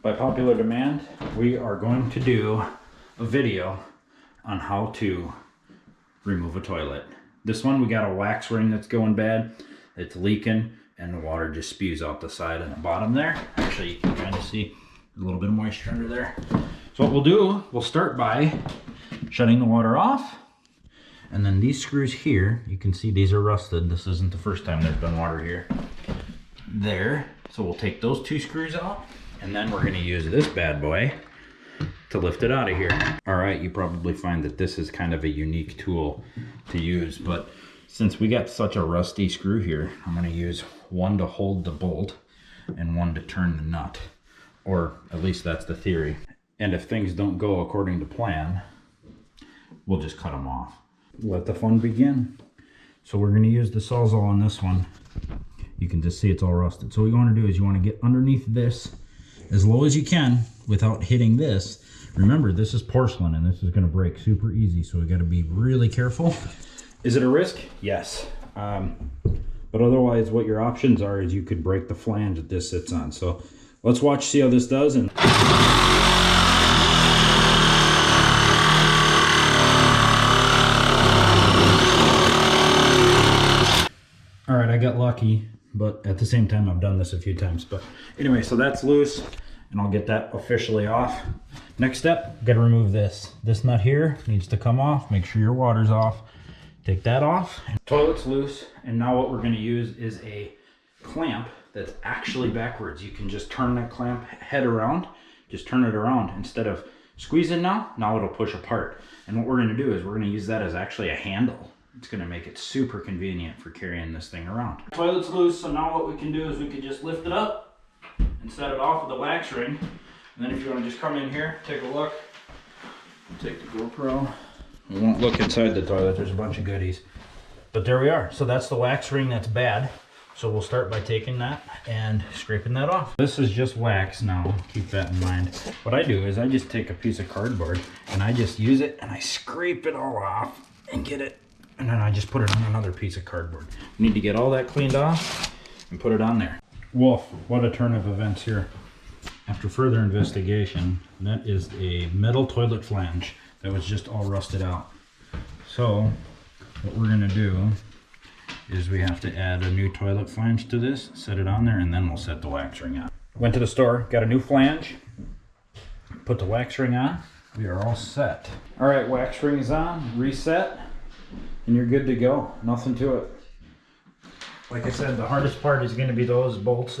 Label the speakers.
Speaker 1: by popular demand, we are going to do a video on how to remove a toilet. This one, we got a wax ring that's going bad. It's leaking and the water just spews out the side and the bottom there. Actually, you can kind of see a little bit of moisture under there. So what we'll do, we'll start by shutting the water off. And then these screws here, you can see these are rusted. This isn't the first time there's been water here. There. So we'll take those two screws out, and then we're gonna use this bad boy to lift it out of here. All right, you probably find that this is kind of a unique tool to use, but since we got such a rusty screw here, I'm gonna use one to hold the bolt and one to turn the nut, or at least that's the theory. And if things don't go according to plan, we'll just cut them off. Let the fun begin. So we're gonna use the Sawzall on this one. You can just see it's all rusted. So what you wanna do is you wanna get underneath this as low as you can without hitting this. Remember, this is porcelain and this is gonna break super easy, so we gotta be really careful. Is it a risk? Yes. But otherwise, what your options are is you could break the flange that this sits on. So let's watch, see how this does. And all right, I got lucky, but at the same time, I've done this a few times. But anyway, so that's loose, and I'll get that officially off. Next step, gotta remove this. This nut here needs to come off. Make sure your water's off. Take that off. Toilet's loose, and now what we're gonna use is a clamp that's actually backwards. You can just turn that clamp head around, just turn it around. Instead of squeezing now it'll push apart. And what we're gonna do is we're gonna use that as actually a handle. It's gonna make it super convenient for carrying this thing around. Toilet's loose, so now what we can do is we can just lift it up and set it off with the wax ring. And then if you wanna just come in here, take a look, take the GoPro. We won't look inside the toilet, there's a bunch of goodies. But there we are. So that's the wax ring that's bad. So we'll start by taking that and scraping that off. This is just wax now, keep that in mind. What I do is I just take a piece of cardboard and I just use it and I scrape it all off and get it. And then I just put it on another piece of cardboard. Need to get all that cleaned off and put it on there. Wolf, what a turn of events here. After further investigation, that is a metal toilet flange that was just all rusted out. So what we're gonna do is we have to add a new toilet flange to this, set it on there, and then we'll set the wax ring on. Went to the store, got a new flange, put the wax ring on. We are all set. All right, wax ring is on, reset, and you're good to go. Nothing to it. Like I said, the hardest part is gonna be those bolts.